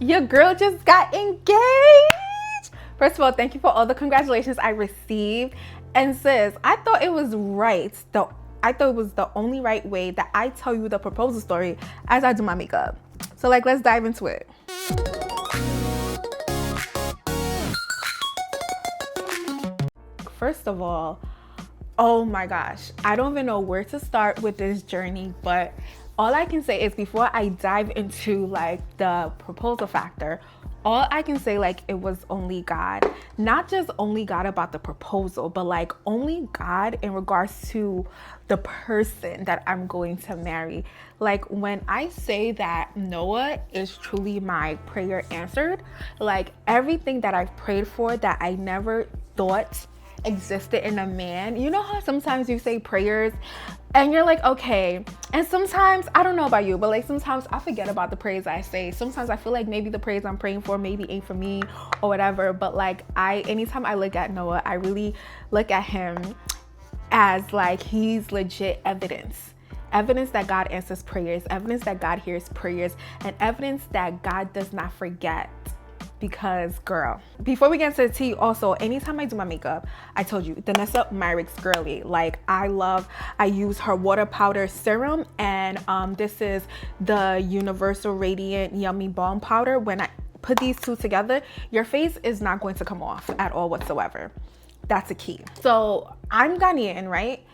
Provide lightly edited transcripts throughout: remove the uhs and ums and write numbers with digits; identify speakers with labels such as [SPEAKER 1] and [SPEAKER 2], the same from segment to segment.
[SPEAKER 1] Your girl just got engaged. First of all, thank you for all the congratulations I received. And sis, I thought it was right. I thought it was the only right way that I tell you the proposal story as I do my makeup. So let's dive into it. First of all, oh my gosh, I don't even know where to start with this journey, but all I can say is before I dive into the proposal factor, all I can say it was only God. Not just only God about the proposal, but only God in regards to the person that I'm going to marry. When I say that Noah is truly my prayer answered, everything that I've prayed for that I never thought existed in a man. You know how sometimes you say prayers and you're like, okay, and sometimes I don't know about you, but sometimes I forget about the prayers I say. Sometimes I feel like maybe the prayers I'm praying for maybe ain't for me or whatever, but anytime I look at Noah, I really look at him as he's legit evidence that God answers prayers, evidence that God hears prayers, and evidence that God does not forget. Because girl, before we get into the tea, also anytime I do my makeup, I told you Danessa Myricks girly, I use her water powder serum, and this is the Universal Radiant Yummy Balm powder. When I put these two together, your face is not going to come off at all whatsoever. That's a key. So I'm Ghanaian, right?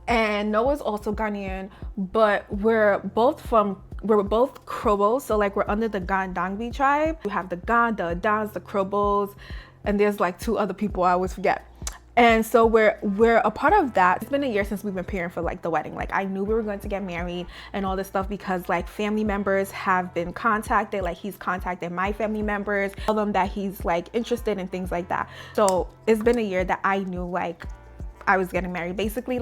[SPEAKER 1] And Noah's also Ghanaian, but we're both Krobos, so we're under the Gandangbi tribe. You have the Gan, the Adans, the Krobos, and there's two other people I always forget. And so we're a part of that. It's been a year since we've been preparing for the wedding. I knew we were going to get married and all this stuff because family members have been contacted. He's contacted my family members, tell them that he's interested in things like that. So it's been a year that I knew I was getting married. Basically,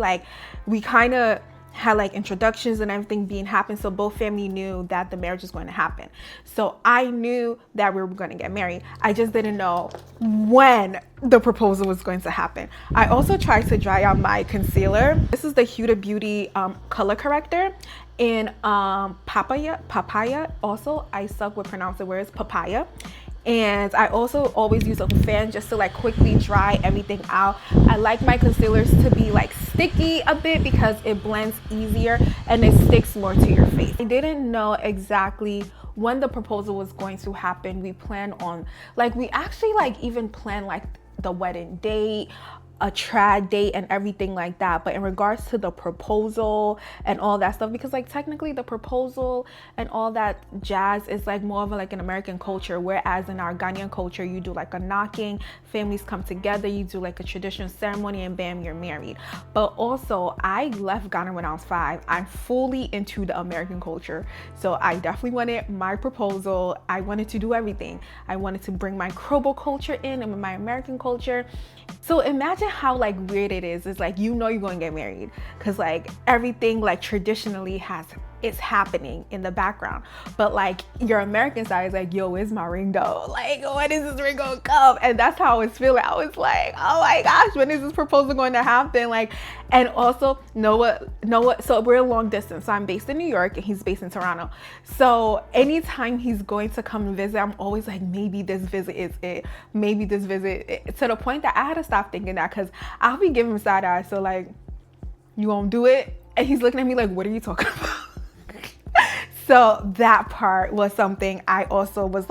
[SPEAKER 1] we kind of had introductions and everything being happen, so both family knew that the marriage was going to happen. So I knew that we were going to get married. I just didn't know when the proposal was going to happen. I also tried to dry out my concealer. This is the Huda Beauty color corrector in papaya. Also, I suck with pronouncing words, papaya. And I also always use a fan just to quickly dry everything out. I like my concealers to be sticky a bit because it blends easier and it sticks more to your face. I didn't know exactly when the proposal was going to happen. We planned on we actually even planned the wedding date, a trad date, and everything like that. But in regards to the proposal and all that stuff, because technically the proposal and all that jazz is more of an American culture, whereas in our Ghanaian culture you do a knocking, families come together, you do a traditional ceremony, and bam, you're married. But also I left Ghana when I was 5. I'm fully into the American culture, so I definitely wanted my proposal. I wanted to do everything. I wanted to bring my Krobo culture in and my American culture. So imagine how weird it is. It's you're going to get married because everything traditionally it's happening in the background, but your American side is yo, where's my ring though? When is this ring gonna come? And that's how I was feeling. I was oh my gosh, when is this proposal going to happen? And also Noah, so we're a long distance, so I'm based in New York and he's based in Toronto. So anytime he's going to come visit, I'm always maybe this visit is it, maybe this visit, to the point that I had to stop thinking that, because I'll be giving him side eye. So you won't do it? And he's looking at me what are you talking about? So that part was something I also was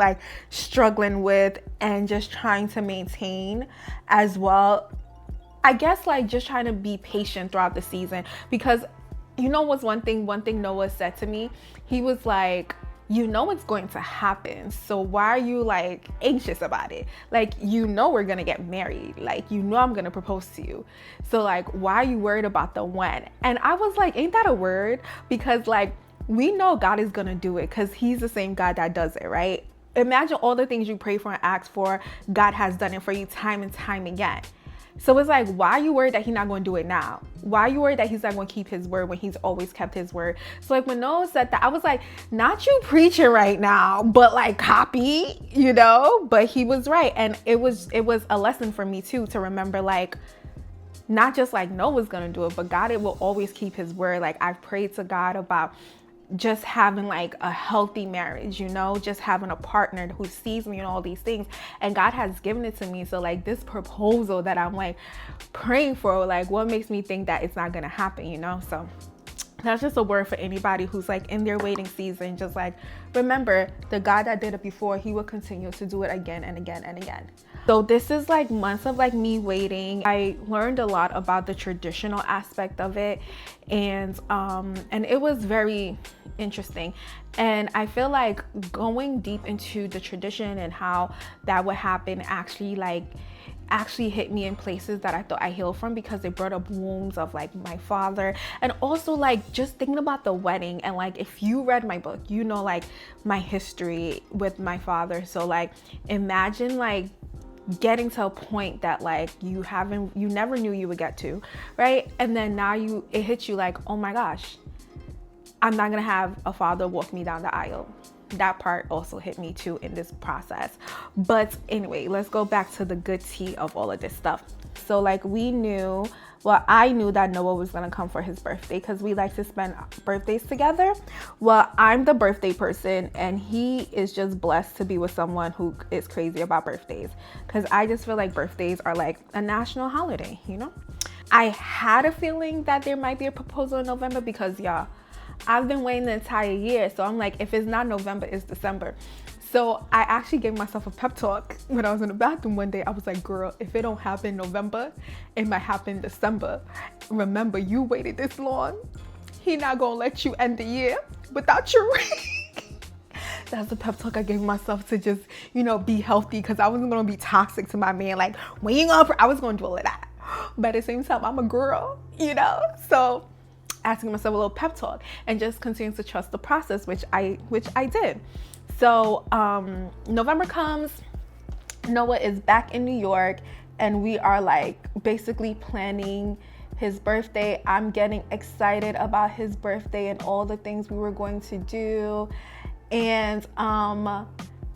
[SPEAKER 1] struggling with and just trying to maintain as well. I guess just trying to be patient throughout the season, because what's one thing Noah said to me? He was it's going to happen, so why are you anxious about it? We're gonna get married, I'm gonna propose to you, so why are you worried about the when? And I was ain't that a word? Because we know God is gonna do it because he's the same God that does it, right? Imagine all the things you pray for and ask for, God has done it for you time and time again. So it's why are you worried that he's not going to do it now? Why are you worried that he's not going to keep his word when he's always kept his word? So when Noah said that, I was not you preaching right now, but copy, but he was right. And it was a lesson for me too, to remember not just Noah's going to do it, but God, it will always keep his word. I've prayed to God about just having like a healthy marriage, you know, just having a partner who sees me and all these things. And God has given it to me. So like this proposal that I'm like praying for, like what makes me think that it's not gonna happen, you know? So that's just a word for anybody who's like in their waiting season. Just like remember, the God that did it before, he will continue to do it again and again and again. So this is like months of like me waiting. I learned a lot about the traditional aspect of it, and it was very interesting. And I feel like going deep into the tradition and how that would happen actually hit me in places that I thought I healed from, because it brought up wounds of like my father. And also like just thinking about the wedding, and like if you read my book, you know, like my history with my father. So like imagine like getting to a point that like you never knew you would get to, right? And then now it hits you like, oh my gosh, I'm not gonna have a father walk me down the aisle. That part also hit me too in this process. But anyway, let's go back to the good tea of all of this stuff. So like I knew that Noah was gonna come for his birthday, because we like to spend birthdays together. Well, I'm the birthday person, and he is just blessed to be with someone who is crazy about birthdays, because I just feel like birthdays are like a national holiday, you know? I had a feeling that there might be a proposal in November, because y'all, I've been waiting the entire year. So I'm like, if it's not November, it's December. So I actually gave myself a pep talk when I was in the bathroom one day. I was like, girl, if it don't happen November, it might happen December. Remember, you waited this long. He not gonna let you end the year without your ring. That's the pep talk I gave myself to just, you know, be healthy, because I wasn't gonna be toxic to my man. Like, when you gonna, I was gonna do all of that. But at the same time, I'm a girl, you know? So asking myself a little pep talk and just continue to trust the process, which I did. So November comes, Noah is back in New York, and we are like basically planning his birthday. I'm getting excited about his birthday and all the things we were going to do. And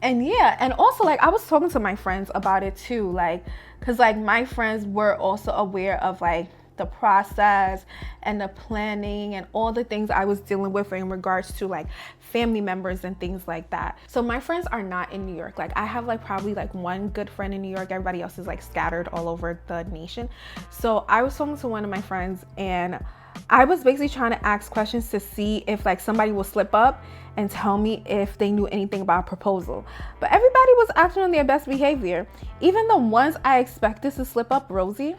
[SPEAKER 1] yeah, and also like I was talking to my friends about it too, like, cause like my friends were also aware of like the process and the planning and all the things I was dealing with in regards to like family members and things like that. So my friends are not in New York. Like I have like probably like one good friend in New York. Everybody else is like scattered all over the nation. So I was talking to one of my friends, and I was basically trying to ask questions to see if like somebody will slip up and tell me if they knew anything about a proposal. But everybody was acting on their best behavior. Even the ones I expected to slip up, Rosie,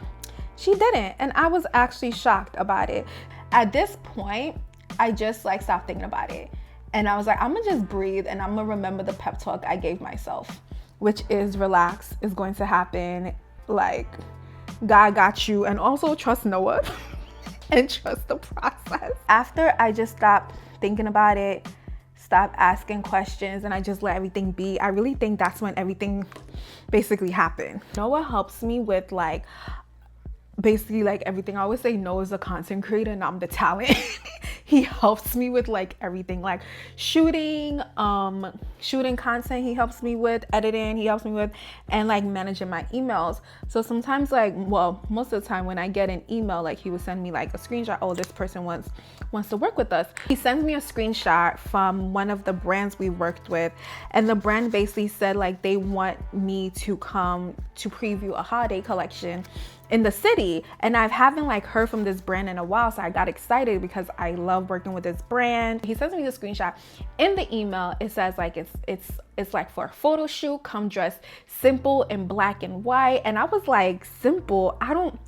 [SPEAKER 1] she didn't. And I was actually shocked about it. At this point, I just like stopped thinking about it. And I was like, I'm gonna just breathe, and I'm gonna remember the pep talk I gave myself, which is relax, is going to happen. Like, God got you. And also trust Noah and trust the process. After I just stopped thinking about it, stopped asking questions, and I just let everything be, I really think that's when everything basically happened. Noah helps me with like basically like everything. I always say Noah's a content creator and I'm the talent. He helps me with like everything, like shooting content, he helps me with editing, he helps me with, and like managing my emails. So sometimes like, well, most of the time when I get an email, like he would send me like a screenshot, oh, this person wants to work with us. He sends me a screenshot from one of the brands we worked with, and the brand basically said like they want me to come to preview a holiday collection in the city. And I haven't like heard from this brand in a while, so I got excited because I love working with this brand. He sends me the screenshot. In the email, it says like it's like for a photo shoot, come dressed simple in black and white. And I was like, simple? I don't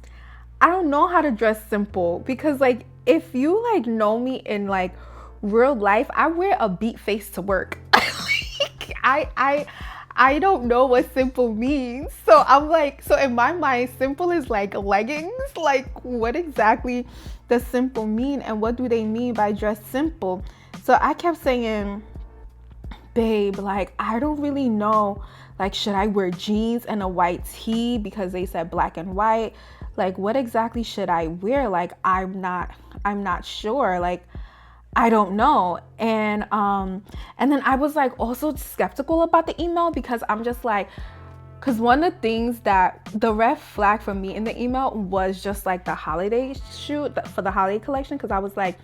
[SPEAKER 1] know how to dress simple, because like if you like know me in like real life, I wear a beat face to work. I don't know what simple means. So I'm like, so in my mind, simple is like leggings. Like what exactly does simple mean, and what do they mean by dress simple? So I kept saying, babe, like I don't really know. Like, should I wear jeans and a white tee because they said black and white? Like what exactly should I wear? Like I'm not sure. Like I don't know. And then I was like also skeptical about the email, because I'm just like, because one of the things that the red flag for me in the email was just like the holiday shoot for the holiday collection. Because I was like,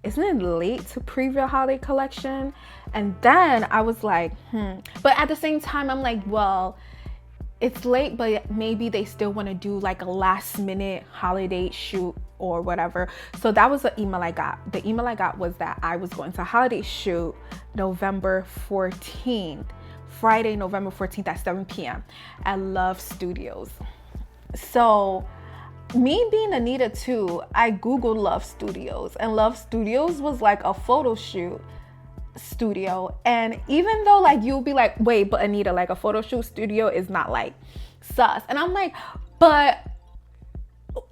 [SPEAKER 1] isn't it late to preview a holiday collection? And then I was like, But at the same time, I'm like, well, it's late, but maybe they still want to do like a last minute holiday shoot or whatever. So that was the email I got. The email I got was that I was going to a holiday shoot November 14th, Friday, November 14th at 7 p.m. at Love Studios. So me being Anita too, I Googled Love Studios, and Love Studios was like a photo shoot studio. And even though like you'll be like, wait, but Anita, like a photo shoot studio is not like sus. And I'm like, but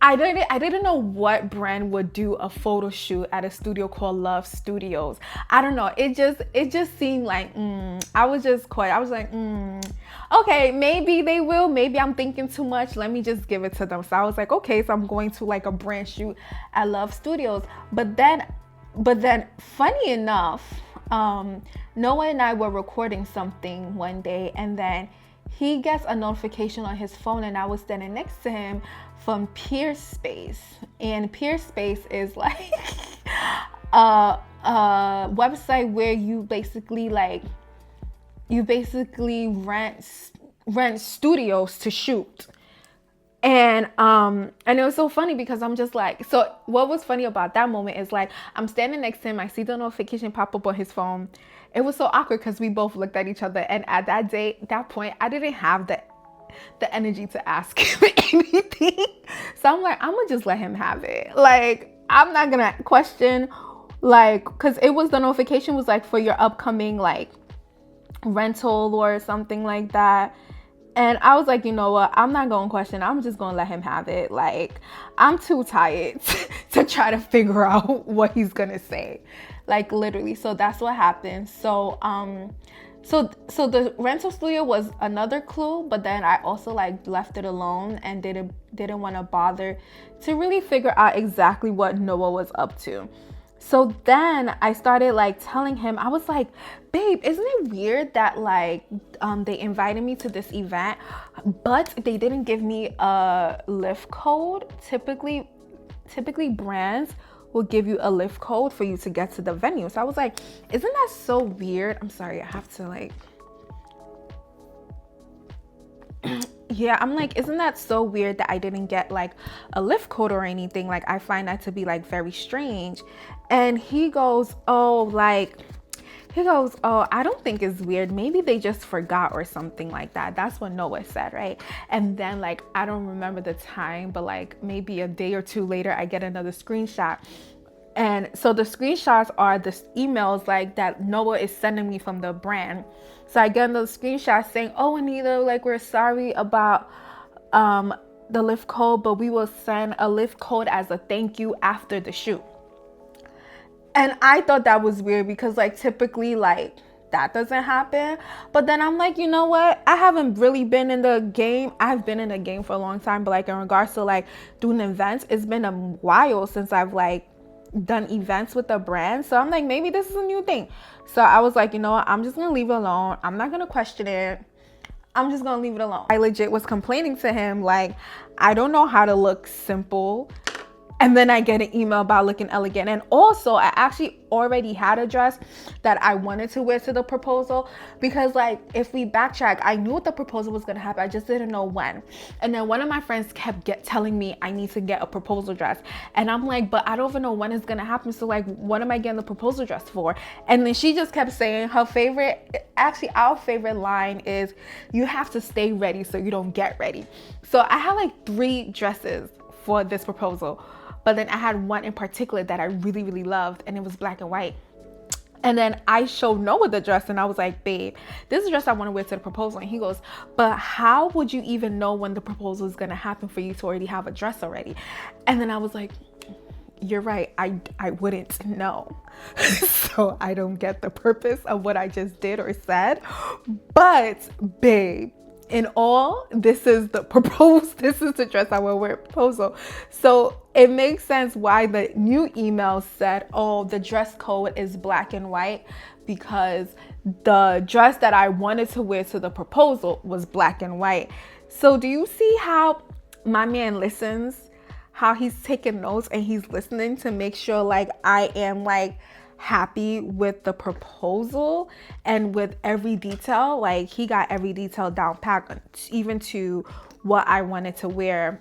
[SPEAKER 1] I didn't know what brand would do a photo shoot at a studio called Love Studios. I don't know. It just seemed like I was just quiet. I was like, okay, maybe they will. Maybe I'm thinking too much. Let me just give it to them. So I was like, okay, so I'm going to like a brand shoot at Love Studios. But then funny enough, Noah and I were recording something one day, and then he gets a notification on his phone, and I was standing next to him from Peerspace. And Peerspace is like a website where you basically rent studios to shoot. And it was so funny because I'm just like, so what was funny about that moment is like, I'm standing next to him, I see the notification pop up on his phone. It was so awkward because we both looked at each other, and at that point, I didn't have the energy to ask him anything. So I'm like, I'm gonna just let him have it. Like, I'm not gonna question, like, because it was, the notification was like for your upcoming like rental or something like that. And I was like, you know what? I'm not going to question. I'm just going to let him have it. Like, I'm too tired to try to figure out what he's going to say. Like, literally. So that's what happened. So, so the rental studio was another clue, but then I also like left it alone and didn't want to bother to really figure out exactly what Noah was up to. So then I started like telling him, I was like, babe, isn't it weird that like they invited me to this event, but they didn't give me a lift code? Typically brands will give you a lift code for you to get to the venue. So I was like, isn't that so weird? I'm sorry, I have to like, yeah, I'm like, isn't that so weird that I didn't get like a lift code or anything? Like, I find that to be like very strange. And he goes, oh, I don't think it's weird. Maybe they just forgot or something like that. That's what Noah said, right? And then like, I don't remember the time, but like maybe a day or two later, I get another screenshot. And so the screenshots are the emails like that Noah is sending me from the brand. So I get another screenshot saying, oh, Anita, like, we're sorry about the lift code, but we will send a lift code as a thank you after the shoot. And I thought that was weird because like typically like that doesn't happen. But then I'm like, you know what? I haven't really been in the game. I've been in the game for a long time, but like in regards to like doing events, it's been a while since I've like done events with a brand. So I'm like, maybe this is a new thing. So I was like, you know what? I'm just gonna leave it alone. I'm not gonna question it. I'm just gonna leave it alone. I legit was complaining to him like, I don't know how to look simple. And then I get an email about looking elegant. And also I actually already had a dress that I wanted to wear to the proposal, because like if we backtrack, I knew what the proposal was gonna happen. I just didn't know when. And then one of my friends kept telling me I need to get a proposal dress. And I'm like, but I don't even know when it's gonna happen. So like, what am I getting the proposal dress for? And then she just kept saying our favorite line is, you have to stay ready so you don't get ready. So I had like 3 dresses for this proposal. But then I had one in particular that I really, really loved, and it was black and white. And then I showed Noah the dress, and I was like, babe, this is the dress I want to wear to the proposal. And he goes, but how would you even know when the proposal is going to happen for you to already have a dress already? And then I was like, you're right, I wouldn't know. So I don't get the purpose of what I just did or said. But babe, in all, this is the dress I will wear at proposal. So it makes sense why the new email said, oh, the dress code is black and white, because the dress that I wanted to wear to the proposal was black and white. So do you see how my man listens? how he's taking notes and he's listening to make sure like I am like happy with the proposal and with every detail. Like he got every detail down packed, even to what I wanted to wear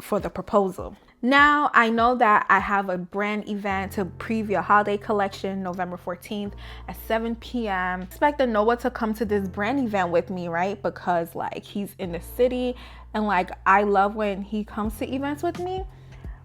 [SPEAKER 1] for the proposal. Now, I know that I have a brand event to preview a holiday collection November 14th at 7 p.m. Expect Noah to come to this brand event with me, right? Because like he's in the city and like I love when he comes to events with me.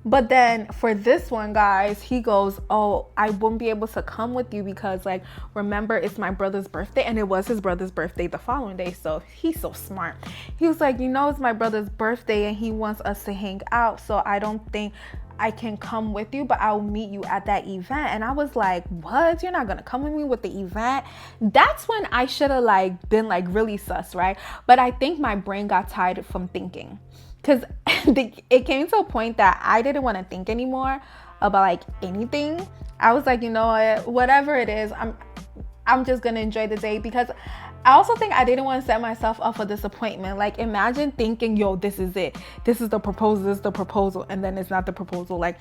[SPEAKER 1] But then for this one, guys, he goes, oh, I won't be able to come with you because like, remember, it's my brother's birthday. And it was his brother's birthday the following day. So he's so smart. He was like, you know, it's my brother's birthday and he wants us to hang out. So I don't think I can come with you, but I'll meet you at that event. And I was like, what? You're not gonna come with me with the event? That's when I should have like been like really sus, right? But I think my brain got tired from thinking. Because it came to a point that I didn't want to think anymore about like anything. I was like, you know what, whatever it is, I'm just gonna enjoy the day. Because I also think I didn't want to set myself up for disappointment. Like imagine thinking, yo, this is it, this is the proposal, this is the proposal, and then it's not the proposal. Like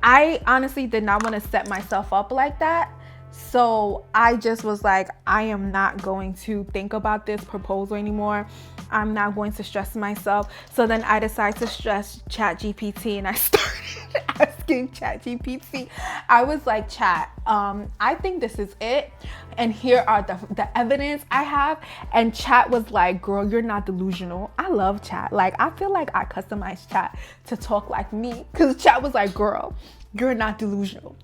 [SPEAKER 1] I honestly did not want to set myself up like that. So I just was like, I am not going to think about this proposal anymore. I'm not going to stress myself. So then I decided to stress ChatGPT and I started asking ChatGPT. I was like, Chat, I think this is it. And here are the evidence I have. And Chat was like, girl, you're not delusional. I love Chat. Like, I feel like I customized Chat to talk like me. Because Chat was like, girl, you're not delusional.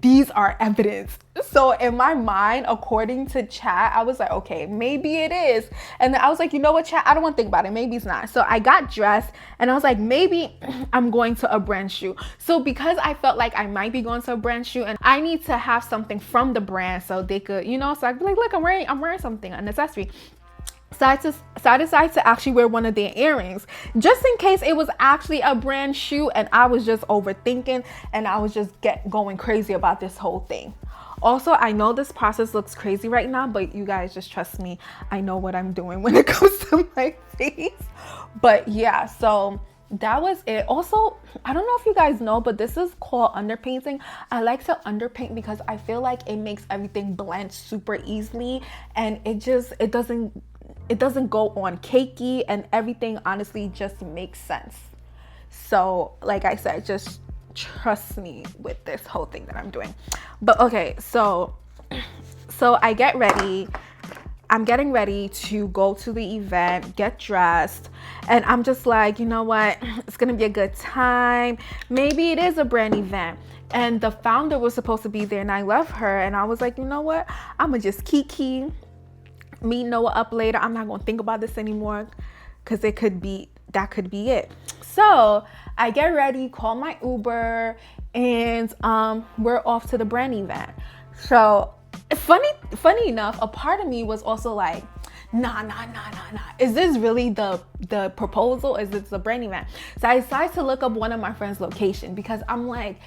[SPEAKER 1] These are evidence. So in my mind, according to Chat, I was like, okay, maybe it is. And then I was like, you know what, Chat, I don't want to think about it. Maybe it's not. So I got dressed and I was like, maybe I'm going to a brand shoot. So because I felt like I might be going to a brand shoot and I need to have something from the brand so they could, you know, so I'd be like, look, I'm wearing something, an accessory. So I decided to actually wear one of their earrings just in case it was actually a brand shoe and I was just overthinking and I was just going crazy about this whole thing. Also, I know this process looks crazy right now, but you guys just trust me. I know what I'm doing when it comes to my face. But yeah, so that was it. Also, I don't know if you guys know, but this is called underpainting. I like to underpaint because I feel like it makes everything blend super easily and it doesn't go on cakey and everything honestly just makes sense. So like I said, just trust me with this whole thing that I'm doing. But okay, so I get ready. I'm getting ready to go to the event, get dressed, and I'm just like, you know what? It's gonna be a good time. Maybe it is a brand event. And the founder was supposed to be there and I love her. And I was like, you know what? I'm gonna just kiki, meet Noah up later. I'm not gonna think about this anymore because that could be it. So I get ready, call my Uber, and we're off to the brand event. So funny enough, a part of me was also like, nah. Is this really the proposal? Is this the brand event? So I decided to look up one of my friends' location because I'm like,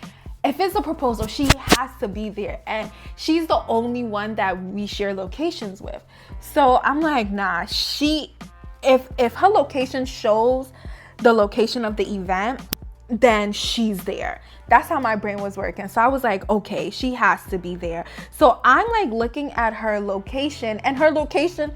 [SPEAKER 1] if it's a proposal, she has to be there. And she's the only one that we share locations with. So I'm like, nah, if her location shows the location of the event, then she's there. That's how my brain was working. So I was like, okay, she has to be there. So I'm like looking at her location and her location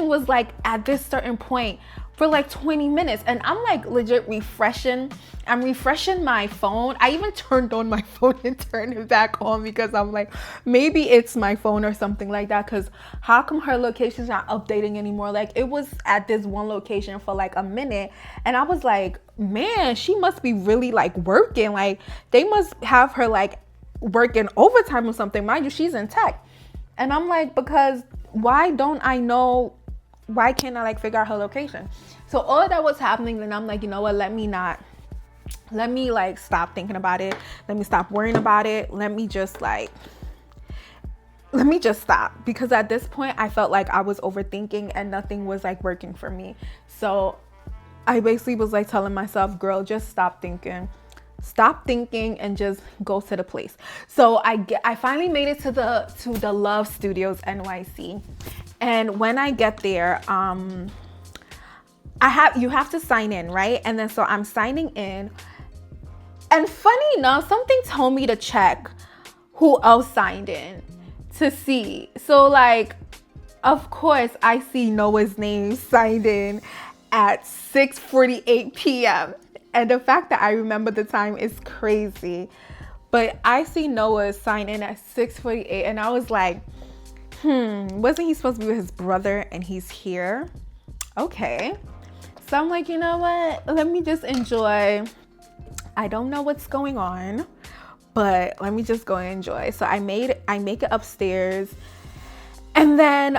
[SPEAKER 1] was like at this certain point for like 20 minutes. And I'm like legit refreshing. I'm refreshing my phone. I even turned on my phone and turned it back on because I'm like, maybe it's my phone or something like that. Cause how come her location's not updating anymore? Like it was at this one location for like a minute. And I was like, man, she must be really like working. Like they must have her like working overtime or something. Mind you, she's in tech. And I'm like, because why can't I like figure out her location? So all of that was happening and I'm like, you know what, let me like stop thinking about it. Let me stop worrying about it. Let me just stop, because at this point I felt like I was overthinking and nothing was like working for me. So I basically was like telling myself, girl, just stop thinking and just go to the place. So I finally made it to the Love Studios NYC. And when I get there, you have to sign in, right? And then so I'm signing in And funny enough, something told me to check who else signed in to see. So like, of course, I see Noah's name signed in at 6:48 p.m. And the fact that I remember the time is crazy. But I see Noah sign in at 6:48, and I was like, wasn't he supposed to be with his brother and he's here? Okay. So I'm like, you know what? Let me just enjoy. I don't know what's going on, but let me just go and enjoy. So I make it upstairs. And then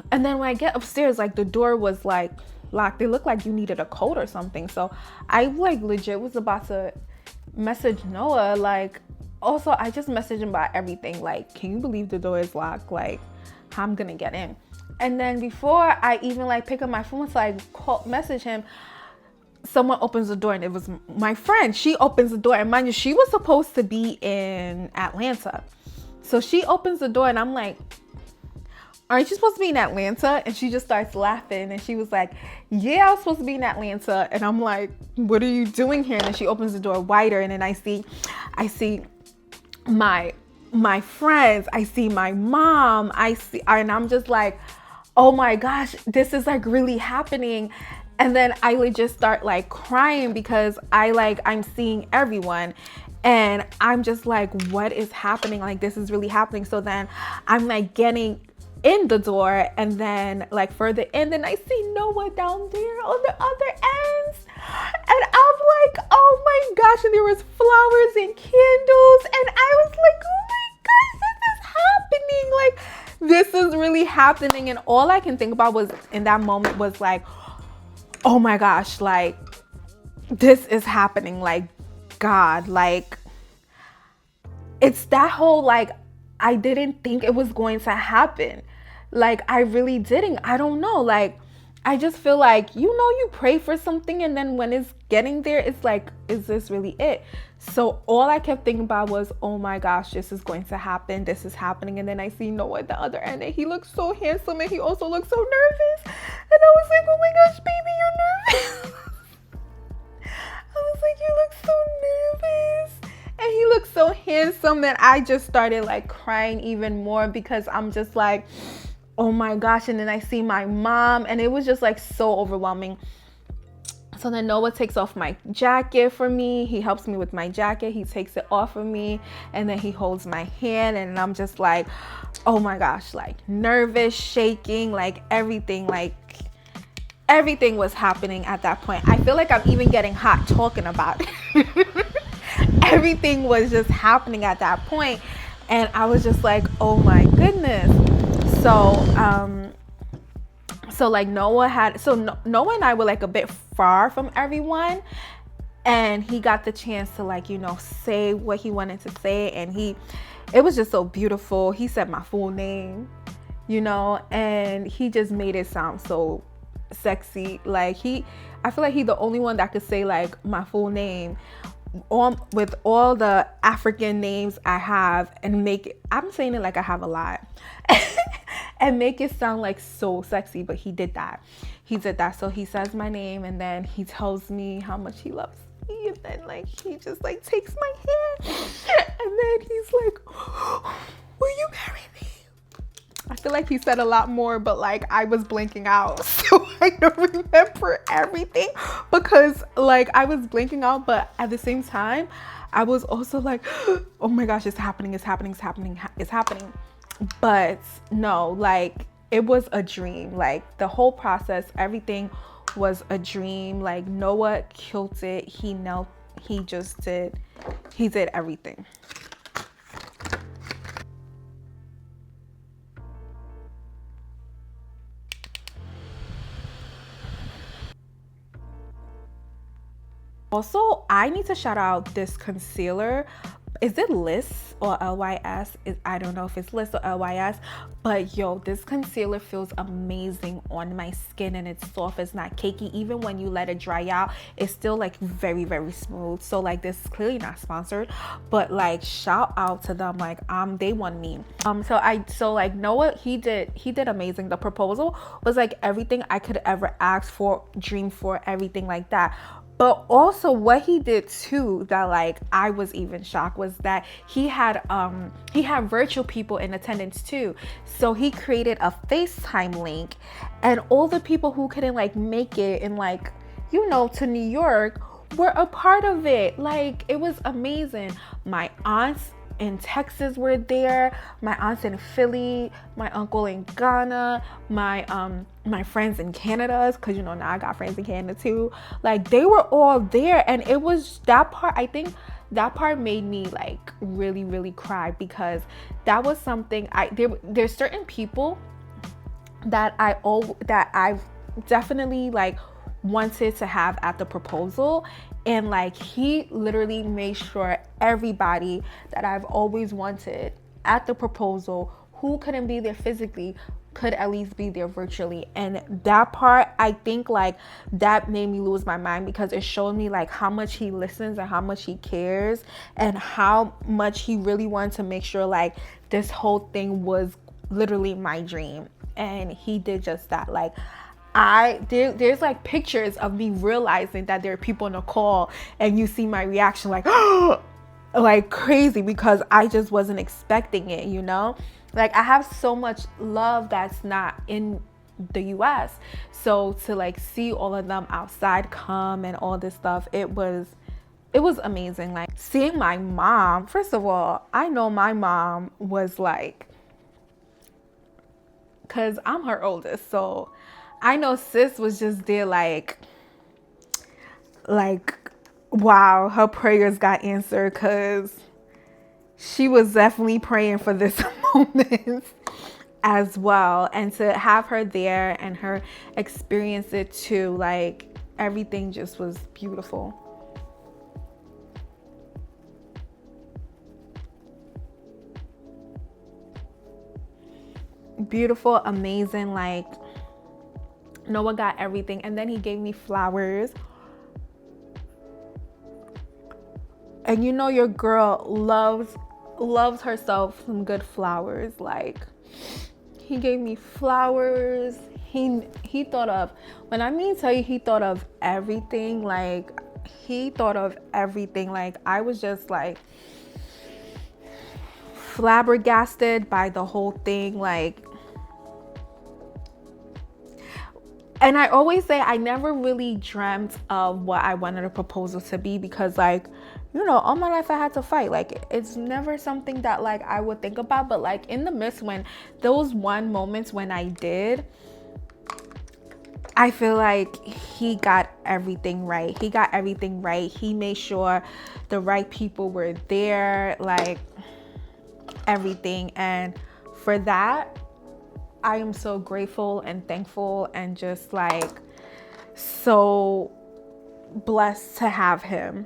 [SPEAKER 1] when I get upstairs, like the door was like locked. It looked like you needed a code or something. So I like legit was about to message Noah, like, also I just messaged him about everything. Like, can you believe the door is locked? Like, how I'm gonna get in? And then before I even like pick up my phone to like message him, someone opens the door, and it was my friend. She opens the door, and mind you, she was supposed to be in Atlanta. So she opens the door, and I'm like, aren't you supposed to be in Atlanta? And she just starts laughing, and she was like, yeah, I was supposed to be in Atlanta. And I'm like, what are you doing here? And then she opens the door wider, and then I see my friends, I see my mom, and I'm just like, oh my gosh, this is like really happening. And then I would just start like crying because I'm seeing everyone, and I'm just like, what is happening? Like, this is really happening. So then I'm like getting in the door, and then like further in, then I see Noah down there on the other ends, and I'm like, oh my gosh, and there was flowers and candles, and I was like, oh my gosh, this is happening. Like, this is really happening. And all I can think about was in that moment was like, oh my gosh, like, this is happening. Like, God, like, it's that whole like, I didn't think it was going to happen. Like, I really didn't. I don't know. Like, I just feel like, you pray for something, and then when it's getting there, it's like, is this really it? So all I kept thinking about was, oh my gosh, this is going to happen. This is happening. And then I see Noah at the other end, and he looks so handsome, and he also looks so nervous. And I was like, oh my gosh, baby, you're nervous. I was like, you look so nervous. And he looked so handsome that I just started like crying even more, because I'm just like, oh my gosh. And then I see my mom, and it was just like so overwhelming. So then Noah takes off my jacket for me. He helps me with my jacket. He takes it off of me, and then he holds my hand, and I'm just like, oh my gosh, like nervous, shaking, like everything was happening at that point. I feel like I'm even getting hot talking about it. Everything was just happening at that point, and I was just like, oh my goodness. So like Noah and I were like a bit far from everyone, and he got the chance to like, say what he wanted to say, and it was just so beautiful. He said my full name, and he just made it sound so sexy. Like, I feel like he's the only one that could say like my full name with all the African names I have, and I'm saying it like I have a lot, and make it sound like so sexy. But he did that. So he says my name, and then he tells me how much he loves me, and then like he just like takes my hand, and then he's like, will you marry me? I feel like he said a lot more, but like I was blanking out, so I don't remember everything, because like I was blanking out, but at the same time I was also like, oh my gosh, it's happening. But no, like it was a dream. Like the whole process, everything was a dream. Like Noah killed it. He did everything. Also, I need to shout out this concealer. Is it Liss or LYS? I don't know if it's Liss or LYS, but yo, this concealer feels amazing on my skin, and it's soft, it's not cakey. Even when you let it dry out, it's still like very, very smooth. So like, this is clearly not sponsored, but like shout out to them. Like they won me. So like Noah, he did amazing. The proposal was like everything I could ever ask for, dream for, everything like that. But also what he did too that like I was even shocked was that he had virtual people in attendance too. So he created a FaceTime link, and all the people who couldn't like make it in like, you know, to New York were a part of it. Like, it was amazing. My aunts in Texas were there, my aunts in Philly, my uncle in Ghana, my friends in Canada, because you know now I got friends in Canada too. Like, they were all there, and it was that part. I think that part made me like really, really cry, because that was something there's certain people that I've definitely like wanted to have at the proposal, and like he literally made sure everybody that I've always wanted at the proposal who couldn't be there physically could at least be there virtually. And that part, I think like that made me lose my mind, because it showed me like how much he listens and how much he cares and how much he really wanted to make sure like this whole thing was literally my dream. And he did just that. Like, there's like pictures of me realizing that there are people on the call, and you see my reaction like like crazy, because I just wasn't expecting it, you know? Like, I have so much love that's not in the US. So to like see all of them outside come and all this stuff, it was amazing. Like, seeing my mom, first of all, I know my mom was like, because I'm her oldest, so I know sis was just there like wow, her prayers got answered, because she was definitely praying for this moment as well. And to have her there and her experience it too, like everything just was beautiful. Beautiful, amazing. Like, Noah got everything, and then he gave me flowers. And you know your girl loves herself some good flowers. Like, he gave me flowers. He thought of, when I mean tell you he thought of everything, like he thought of everything. Like, I was just like flabbergasted by the whole thing. Like, and I always say I never really dreamt of what I wanted a proposal to be, because like, you know, all my life I had to fight. Like, it's never something that like I would think about. But like in the midst, when those one moments when I did, I feel like he got everything right. He got everything right. He made sure the right people were there, like everything. And for that, I am so grateful and thankful and just like so blessed to have him.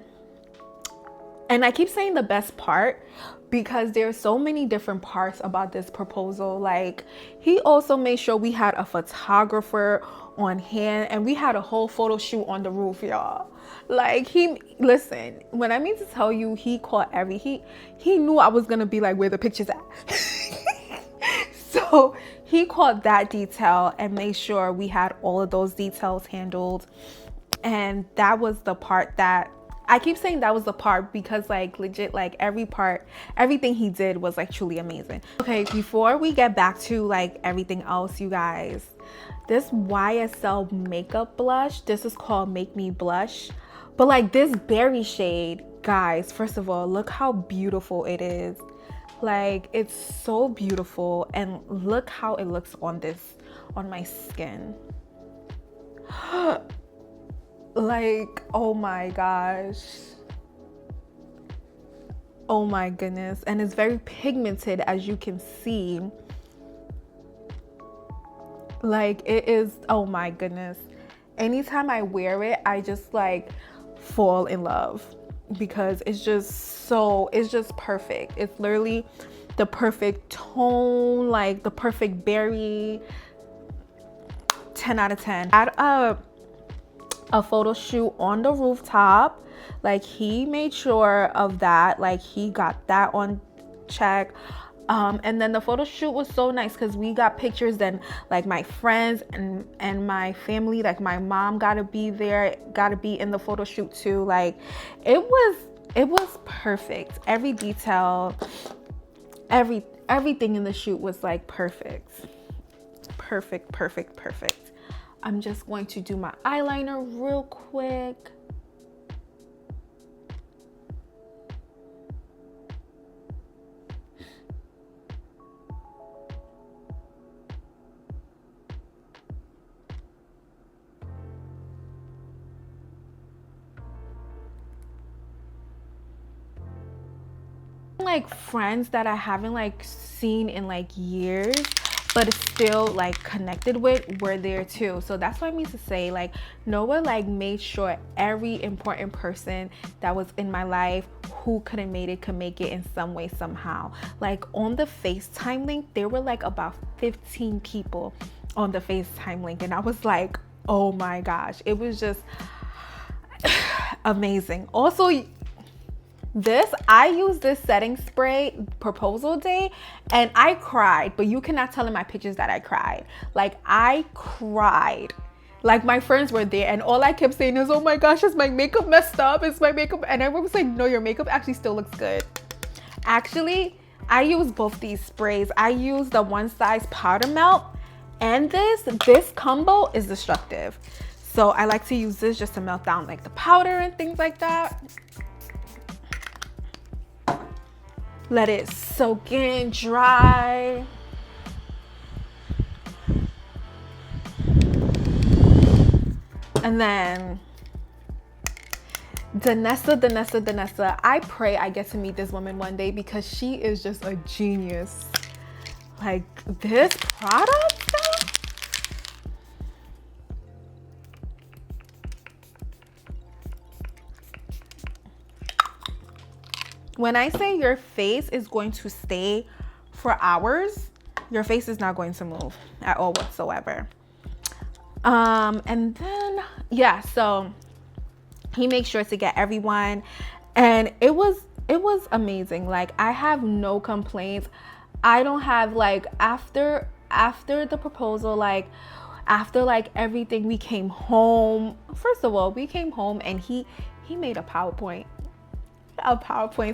[SPEAKER 1] And I keep saying the best part, because there's so many different parts about this proposal. Like, he also made sure we had a photographer on hand, and we had a whole photo shoot on the roof, y'all. Like, listen, when I mean to tell you, he caught he knew I was gonna be like, where the pictures at? So he caught that detail and made sure we had all of those details handled. And that was the part that I keep saying that was the part, because like legit, like everything he did was like truly amazing. Okay, before we get back to like everything else, you guys, this YSL makeup blush, this is called Make Me Blush. But like this berry shade, guys, first of all, look how beautiful it is. Like, it's so beautiful, and look how it looks on my skin. Like, oh my gosh, oh my goodness. And it's very pigmented, as you can see. Like, it is, oh my goodness. Anytime I wear it, I just like fall in love, because it's just perfect. It's literally the perfect tone, like the perfect berry. 10 out of 10. Had a photo shoot on the rooftop. Like, he made sure of that. Like, he got that on check. And then the photo shoot was so nice because we got pictures, and like my friends and my family, like my mom got to be there, got to be in the photo shoot too. Like it was perfect. Every detail, everything in the shoot was like perfect. I'm just going to do my eyeliner real quick. Like friends that I haven't like seen in like years, but it's still like connected with, were there too. So that's what I mean to say, like Noah like made sure every important person that was in my life who couldn't make it could make it in some way somehow. Like on the FaceTime link, there were like about 15 people on the FaceTime link, and I was like, oh my gosh, it was just amazing. Also, I used this setting spray proposal day and I cried, but you cannot tell in my pictures that I cried. Like I cried. Like my friends were there and all I kept saying is, oh my gosh, is my makeup messed up? Is my makeup? And everyone was like, no, your makeup actually still looks good. Actually, I use both these sprays. I use the One Size powder melt, and this combo is destructive. So I like to use this just to melt down like the powder and things like that. Let it soak in, dry. And then Danessa. I pray I get to meet this woman one day because she is just a genius. Like this product stuff. When I say your face is going to stay for hours, your face is not going to move at all whatsoever. And then, yeah, so he makes sure to get everyone, and it was amazing. Like I have no complaints. I don't have like after the proposal, like after like everything, we came home. First of all, we came home and he made a PowerPoint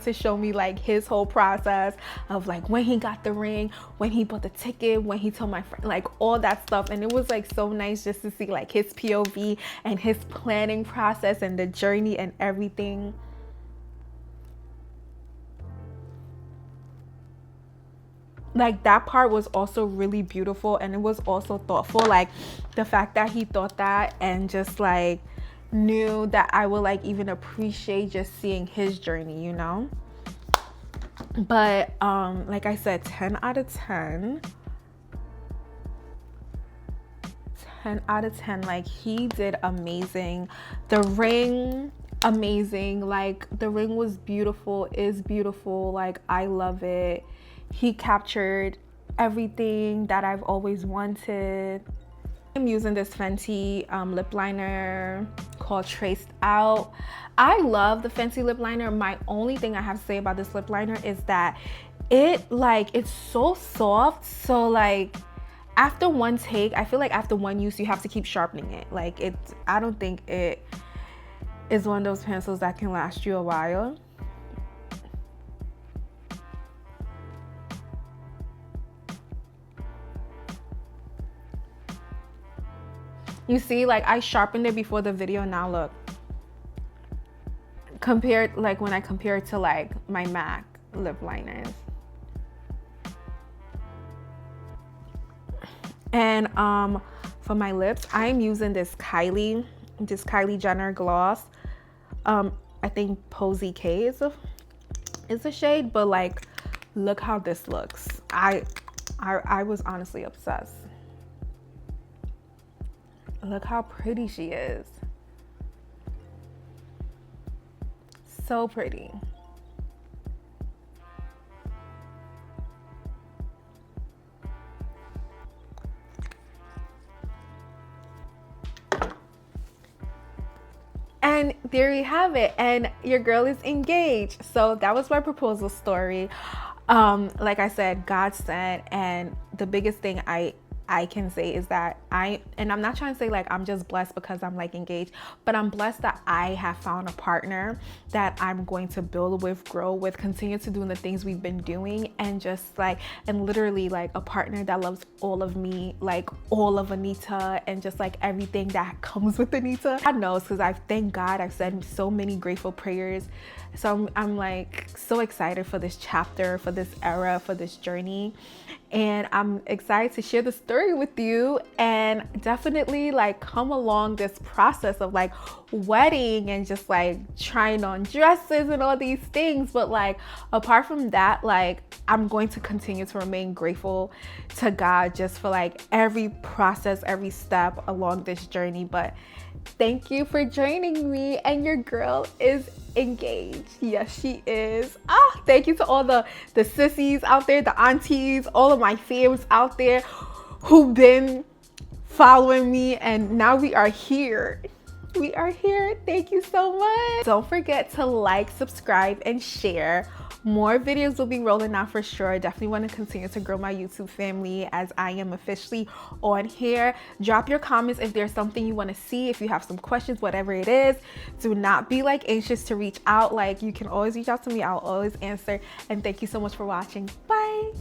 [SPEAKER 1] to show me like his whole process of like when he got the ring, when he bought the ticket, when he told my friend, like all that stuff. And it was like so nice just to see like his POV and his planning process and the journey and everything. Like that part was also really beautiful, and it was also thoughtful, like the fact that he thought that and just like knew that I would like even appreciate just seeing his journey, you know. But like I said, 10 out of 10. Like he did amazing. The ring, amazing. Like the ring was beautiful, is beautiful. Like I love it. He captured everything that I've always wanted. I'm using this Fenty lip liner called Traced Out. I love the Fenty lip liner. My only thing I have to say about this lip liner is that it's so soft. So like after one take, I feel like after one use, you have to keep sharpening it. Like I don't think it is one of those pencils that can last you a while. You see, like I sharpened it before the video. Now look, compared, like when I compare it to like my MAC lip liners. And for my lips, I'm using this Kylie Jenner gloss. I think Posy K is a shade, but like look how this looks. I was honestly obsessed. Look how pretty she is. So pretty. And there you have it. And your girl is engaged. So that was my proposal story. Like I said, God sent, and the biggest thing I can say is that and I'm not trying to say like I'm just blessed because I'm like engaged, but I'm blessed that I have found a partner that I'm going to build with, grow with, continue to doing the things we've been doing, and just like, and literally like a partner that loves all of me, like all of Anita, and just like everything that comes with Anita. God knows, because thank God I've said so many grateful prayers. So I'm like so excited for this chapter, for this era, for this journey. And I'm excited to share the story with you, and definitely like come along this process of like wedding and just like trying on dresses and all these things. But like apart from that, like I'm going to continue to remain grateful to God just for like every process, every step along this journey. But thank you for joining me, and your girl is engaged. Yes, she is. Thank you to all the sissies out there, the aunties, all of my fams out there who've been following me, and now we are here. We are here. Thank you so much. Don't forget to like, subscribe, and share. More videos will be rolling out for sure. I definitely want to continue to grow my YouTube family as I am officially on here. Drop your comments if there's something you want to see, if you have some questions, whatever it is. Do not be like anxious to reach out. Like, you can always reach out to me. I'll always answer. And thank you so much for watching. Bye.